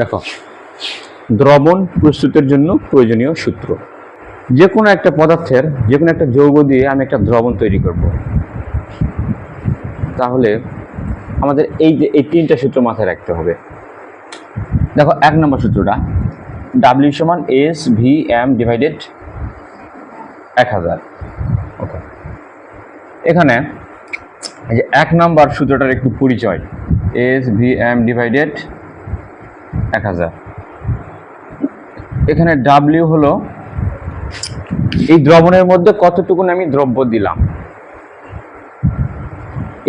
দেখো, দ্রবণ প্রস্তুতের জন্য প্রয়োজনীয় সূত্র। যে কোনো একটা পদার্থের যে কোনো একটা যৌগ দিয়ে আমি একটা দ্রবণ তৈরি করব, তাহলে আমাদের এই তিনটা সূত্র মাথায় রাখতে হবে। দেখো, 1 নম্বর সূত্রটা W সমান SVM ডিভাইডেড 1000। ওকে, এখানে এই যে 1 নম্বর সূত্রটার একটু পরিচয়, SVM ডিভাইডেড 1000। এখানে W হলো এই দ্রবণের মধ্যে কতটুকু আমি দ্রব্য দিলাম,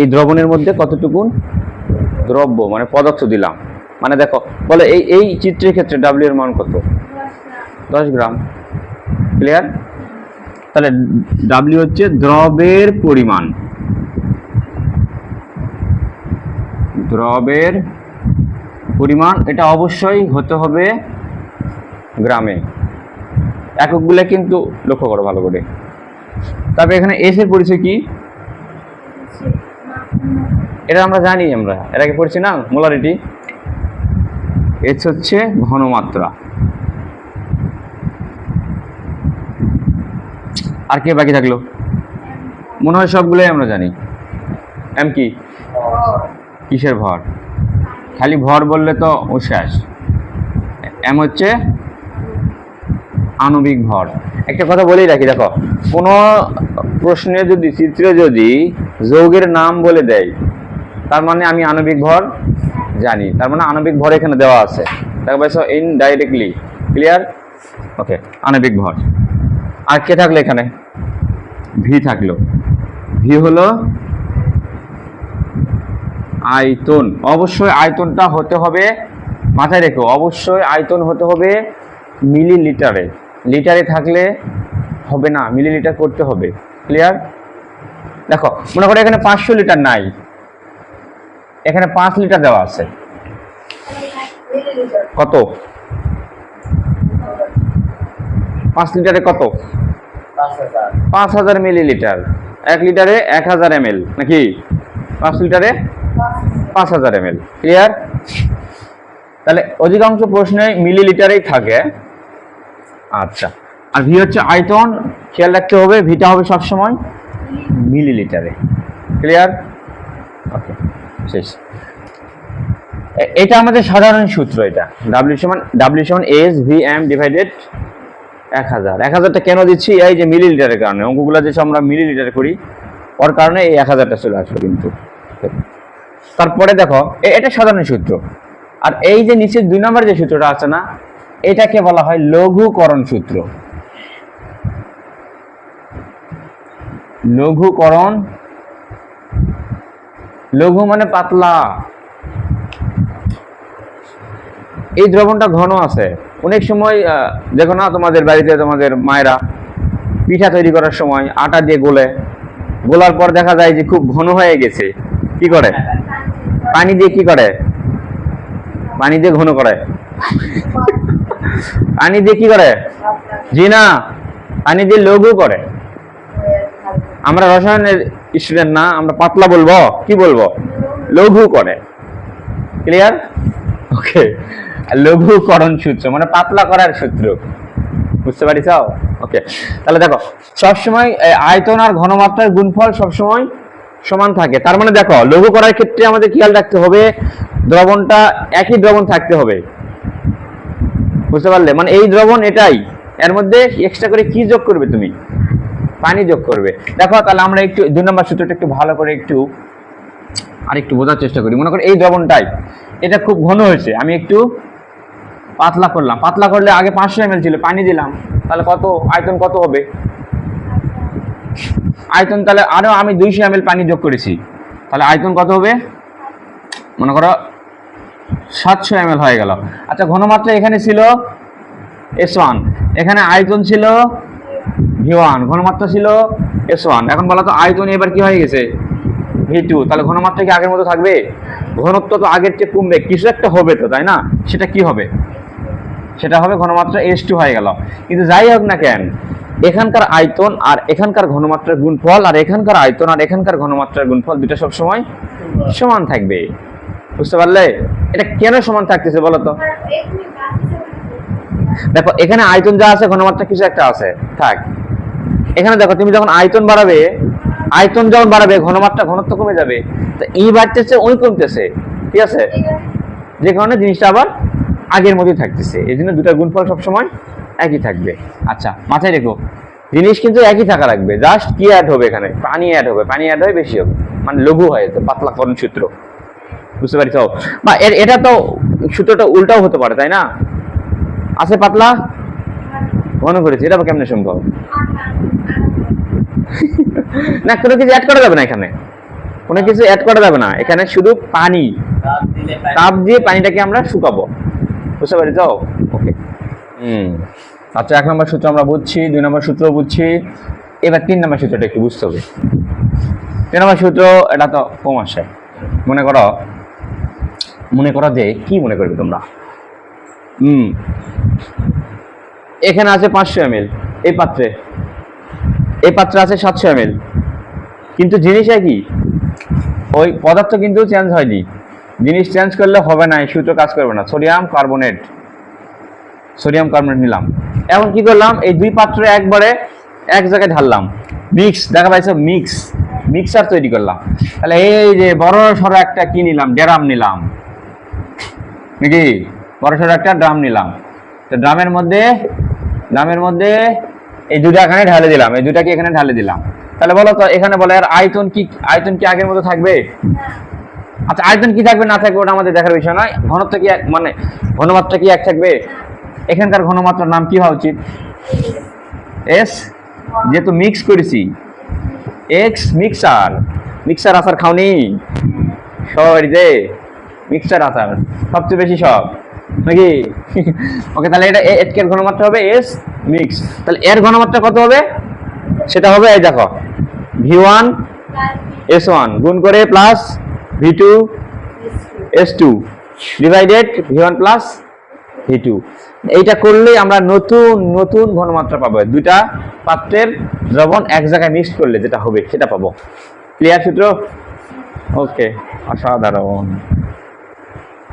এই দ্রবণের মধ্যে কতটুকু দ্রব্য মানে পদার্থ দিলাম। মানে দেখো, বলে এই চিত্রের ক্ষেত্রে W এর মান কত? 10 গ্রাম। ক্লিয়ার? তাহলে W হচ্ছে দ্রবের পরিমাণ, দ্রবের পরিমাণ। এটা অবশ্যই হতে হবে গ্রামে। এককগুলো কিন্তু লক্ষ্য করো ভালো করে। তবে এখানে এস এর পরিচয় কি? এটা আমরা জানি, আমরা এর আগে পড়ছি না, মোলারিটি। এস হচ্ছে ঘনমাত্রা। আর কে বাকি থাকলো? মনে হয় সবগুলোই আমরা জানি। এম কি? কিসের ভর? খালি ভর বললে তো ও শেষ। এম হচ্ছে আণবিক ভর। একটা কথা বলেই রাখি, দেখো, কোনো প্রশ্নে যদি চিত্রে যদি যৌগের নাম বলে দেয়, তার মানে আমি আণবিক ভর জানি, তার মানে আণবিক ভর এখানে দেওয়া আছে। দেখো পাইছো, ইনডাইরেক্টলি। ক্লিয়ার? ওকে, আণবিক ভর। আর কে থাকলো এখানে? ভি থাকলো। ভি হলো আয়তন। অবশ্যই আয়তনটা হতে হবে, মাথায় রেখো, অবশ্যই আয়তন হতে হবে মিলিলিটারে। লিটারে থাকলে হবে না, মিলিলিটার করতে হবে। ক্লিয়ার? দেখো, মনে করো এখানে 500 লিটার নাই, এখানে 5 লিটার দেওয়া আছে। কত? 5 লিটারে কত? 5000 মিলিলিটার। 1 লিটারে 1000 ml নাকি? 5 লিটারে 5000 ml। ক্লিয়ার? তাহলে অধিকাংশ প্রশ্নে মিলিলিটারেই থাকে। আচ্ছা, আর ভি হচ্ছে আয়তন। খেয়াল রাখতে হবে, ভিটা হবে সবসময় মিলিলিটারে। ক্লিয়ার? ওকে, শেষ। এটা আমাদের সাধারণ সূত্র। এটা W সমান SVM ডিভাইডেড 1000। 1000টা কেন দিচ্ছি? এই যে মিলিলিটারের কারণে। অঙ্কগুলো যে আমরা মিলিলিটারে করি, ওর কারণে এই 1000টা চলে আসলো। কিন্তু তারপরে দেখো, এটা সাধারণ সূত্র। আর এই যে নিচে 2 নম্বর যে সূত্রটা আছে না, এটাকে বলা হয় লঘুকরণ সূত্র। লঘুকরণ, লঘু মানে পাতলা। এই দ্রবণটা ঘন আছে। অনেক সময় দেখো না, তোমাদের বাড়িতে তোমাদের মায়েরা পিঠা তৈরি করার সময় আটা দিয়ে গোলার পর দেখা যায় যে খুব ঘন হয়ে গেছে। কি করে? পানি দিয়ে কি করে? পানি দিয়ে ঘন করে। পানি দিয়ে কি করে? জি না, পানি দিয়ে লঘু করে। আমরা রসায়নের স্টুডেন্ট না, আমরা পাতলা বলবো, কি বলবো? লঘু করে। ক্লিয়ার? ওকে, লঘুকরণ সূত্র মানে পাতলা করার সূত্র। বুঝতে পারিস? ওকে, তাহলে দেখো, সবসময় আয়তন আর ঘনমাত্রার গুণফল সবসময় সমান থাকে। তার মানে দেখো, লঘু করার ক্ষেত্রে আমাদের খেয়াল রাখতে হবে দ্রবণটা একই দ্রবণ থাকতে হবে। বুঝতে পারলে? মানে এই দ্রবণ এটাই, এর মধ্যে এক্সট্রা করে কি যোগ করবে? তুমি পানি যোগ করবে। দেখো, তাহলে আমরা একটু 2 নম্বর সূত্রটা একটু ভালো করে আরেকটু বোঝার চেষ্টা করি। মনে করো এই দ্রবণটাই, এটা খুব ঘন হয়েছে, আমি একটু পাতলা করলাম। পাতলা করলে আগে 500 ml ছিল, পানি দিলাম, তাহলে কত আয়তন কত হবে? আয়তন তাহলে আরো আমি 200 ml পানি যোগ করেছি, তাহলে আয়তন কত হবে? মনে করো 700 ml হয়ে গেল। আচ্ছা, ঘনমাত্রা এখানে ছিল S1, এখানে আয়তন ছিল V1, ঘনমাত্রা ছিল S1। এখন বলা তো আয়তন এবার কি হয়ে গেছে? V2। তাহলে ঘনমাত্রা কি আগের মতো থাকবে? ঘনত্ব তো আগের চেয়ে কমবে, কিছু একটা হবে তো, তাই না? সেটা কি হবে? সেটা হবে ঘনমাত্রা S2 হয়ে গেল। কিন্তু যাই হোক না কেন, এখানকার আয়তন আর এখানকার ঘনমাত্রার গুণফল, আর এখানকার আয়তন আর এখানকার ঘনমাত্রার গুণফল দুটো সবসময় সমান থাকবে। বুঝতে পারলে? এটা কেন সমান থাকতেছে বলো তো? দেখো এখানে আয়তন যা আছে ঘনমাত্রা কিছু একটা আছে, থাক। এখানে দেখো তুমি যখন আয়তন বাড়াবে ঘনমাত্রা ঘনত্ব কমে যাবে, তো এই বাড়তেছে ওই কমতেছে, ঠিক আছে, যে কারণে জিনিসটা আবার আগের মতোই থাকতেছে। এই জন্য দুটার গুণফল সবসময় একই থাকবে। আচ্ছা মাথায় রেখো, জিনিস কিন্তু একই থাকা লাগবে, জাস্ট কি অ্যাড হবে, এখানে পানি অ্যাড হবে, পানি অ্যাড হয় বেশি হবে, মানে লঘু হয়, তো পাতলাকরণ সূত্র, বুঝতে পারছো? বা এটা তো সূত্রটা উল্টাও হতে পারে, তাই না? আছে পাতলা মনে করেছি, এটা আবার কেমনে সম্ভব? না, কোনো কিছু অ্যাড করা যাবে না এখানে, কোনো কিছু অ্যাড করা যাবে না এখানে, শুধু পানি, তাপ দিয়ে পানিটাকে আমরা শুকাবো, বুঝতে পারি তো? ওকে। আচ্ছা, 1 নম্বর সূত্র আমরা বুঝছি, 2 নম্বর সূত্র বুঝছি, এবার 3 নম্বর সূত্রটা একটু বুঝতে হবে। 3 নম্বর সূত্র, এটা তো কম আসে, মনে করো যে কি মনে করবে তোমরা? এখানে আছে 500 ml, এই পাত্রে আছে 700 ml, কিন্তু জিনিস একই, ওই পদার্থ কিন্তু চেঞ্জ হয়নি। জিনিস চেঞ্জ করলে হবে না, এই সূত্র কাজ করবে না। সোডিয়াম কার্বনেট নিলাম, এখন কি করলাম, এই দুই পাত্র একবারে এক জায়গায় ঢাললাম, মিক্স, দেখা পাইছো, মিক্সার তৈরি করলাম। তাহলে এই যে বড় সড়ো একটা কি নিলাম, ড্রাম নিলাম নাকি, বড় সড়ো একটা ড্রাম নিলাম, তো ড্রামের মধ্যে এই দুটা এখানে ঢালে দিলাম, এই দুটাকে এখানে ঢালে দিলাম। তাহলে বলো তো এখানে বলে আর আয়তন কি আগের মতো থাকবে? আচ্ছা, আয়তন কি থাকবে না থাকবে ওটা আমাদের দেখার বিষয় নয়, ঘনত্ব কি এক, মানে ঘনমাত্রা কি এক থাকবে? এখানকার ঘনমাত্রার নাম কি হওয়া উচিত? এস, যেহেতু মিক্স করেছি, এক্স মিক্সার আচার খাওনি সবাইতে, মিক্সার আচার সবচেয়ে বেশি সব নাকি? ওকে, তাহলে এটা এর ঘনমাত্রা হবে এস মিক্স, তাহলে এর ঘনমাত্রা কত হবে? সেটা হবে, এই দেখো, V1 S1 গুণ করে plus V2 S2 divided V1 plus V2। এইটা করলেই আমরা নতুন ঘনমাত্রা পাবো, দুইটা পাত্রের দ্রবণ এক জায়গায় মিক্স করলে যেটা হবে সেটা পাবো। ক্লিয়ার সূত্র? ওকে, অসাধারণ।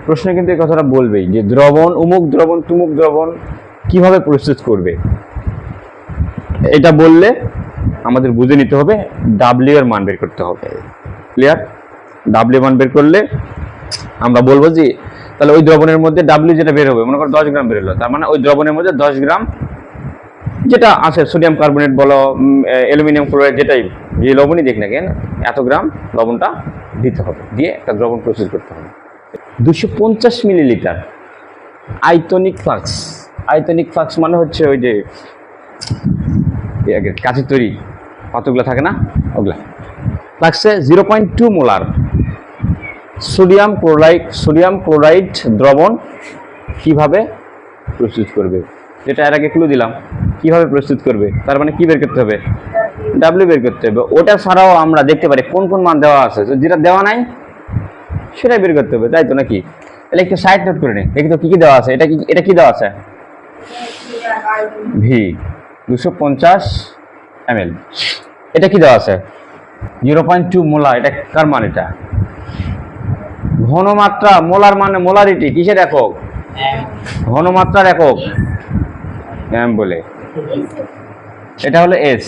প্রশ্ন কিন্তু এই কথাটা বলবেই যে দ্রবণ, উমুক দ্রবণ তুমুক দ্রবণ কিভাবে প্রস্তুত করবে, এটা বললে আমাদের বুঝে নিতে হবে ডাব্লিউ এর মান বের করতে হবে। ক্লিয়ার? ডাব্লিউ মান বের করলে আমরা বলবো যে তাহলে ওই দ্রবণের মধ্যে ডাব্লিউ যেটা বের হবে, মনে করো 10 গ্রাম বের হলো, তার মানে ওই দ্রবণের মধ্যে 10 গ্রাম যেটা আছে সোডিয়াম কার্বনেট বলো, অ্যালুমিনিয়াম ক্লোরাইড, যেটাই যে লবণই দেখ না কেন, এত গ্রাম লবণটা দিতে হবে, দিয়ে একটা দ্রবণ প্রস্তুত করতে হবে। 250 মিলিলিটার আয়তনিক ফ্লাক্স মানে হচ্ছে ওই যে কাঁচের তৈরি পাত্রগুলো থাকে না, ওগুলা ফ্লাক্সে 0.2 মোলার সোডিয়াম ক্লোরাইড দ্রবণ কিভাবে প্রস্তুত করবে, যেটা এর আগে ক্লু দিলাম, কিভাবে প্রস্তুত করবে, তার মানে কি বের করতে হবে? ডাব্লিউ বের করতে হবে। ওটা ছাড়াও আমরা দেখতে পারি কোন মান দেওয়া আছে, যেটা দেওয়া নাই সেটাই বের করতে হবে, তাই তো নাকি? তাহলে একটু সাইড নোট করে নি, দেখি তো কি দেওয়া আছে। এটা কি দেওয়া আছে? V 250 ml। এটা কি দেওয়া আছে? 0.2 মোলার। এটা কার মান? এটা ঘনমাত্রা। মোলার মানে মোলারিটি, কিসের একক? ঘনমাত্রার একক এম বলে। এটা হলো এস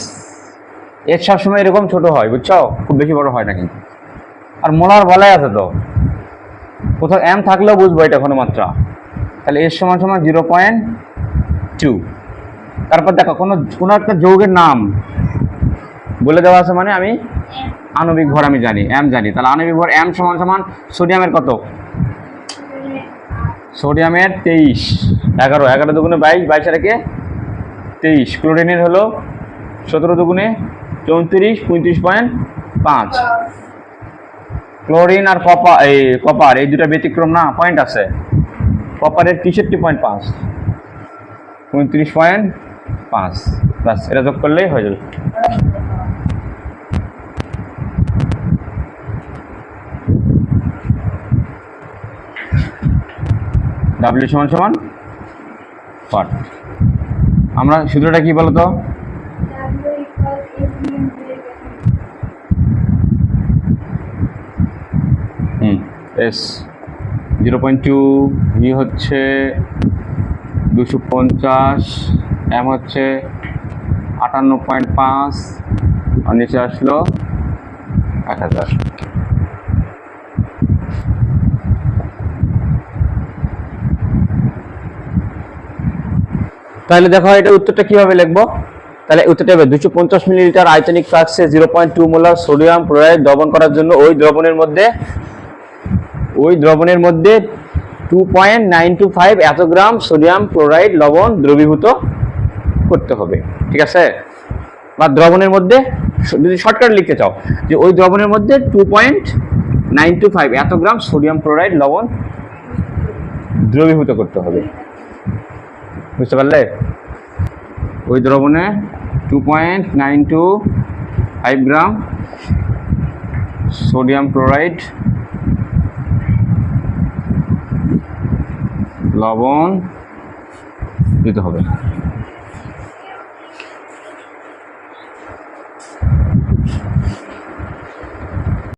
সবসময় এরকম ছোট হয়, বুঝছো, খুব বেশি বড় হয় না কিন্তু। আর মোলার বলাই আছে তো, কোথাও এম থাকলেও বুঝবো এটা ঘনমাত্রা। তাহলে এস সমান 0.2। তারপর দেখো কোনো একটা যৌগের নাম বলে দেওয়া আছে, মানে আমি আণবিক ভর আমি জানি, এম জানি, তাহলে আণবিক ভর এম সমান সোডিয়ামের কত? সোডিয়ামের 23, 11 দুগুণে 22, 22 আর 23। ক্লোরিনের হলো 17 দুগুণে 34, 35.5। ক্লোরিন আর কপার এই দুটা ব্যতিক্রম না, পয়েন্ট আছে। কপারের 63.5, 35.5, বাস এটা যোগ করলেই হয়ে যাবে। ডাব্লিউ সমান ওয়াট? আমরা সূত্রটা কি বলতো? এস 0.2, ভি হচ্ছে 250, এম হচ্ছে 58.5, আর নিচে আসলো 1000। তাহলে দেখো এটা উত্তরটা কিভাবে লিখবো। তাহলে উত্তরটা হবে 250 মিলিলিটার আয়তনিক ফ্লাক্সে 0.2 মোলার সোডিয়াম ক্লোরাইড দ্রবণ করার জন্য ওই দ্রবণের মধ্যে 2.925 এত গ্রাম সোডিয়াম ক্লোরাইড লবণ দ্রবীভূত করতে হবে। ঠিক আছে, বা দ্রবণের মধ্যে যদি শর্টকাট লিখতে চাও যে ওই দ্রবণের মধ্যে 2.925 এত গ্রাম সোডিয়াম ক্লোরাইড লবণ দ্রবীভূত করতে হবে। বুঝতে পারলে? ওই দ্রবণে 2.925 গ্রাম সোডিয়াম ক্লোরাইড লবণ দিতে হবে।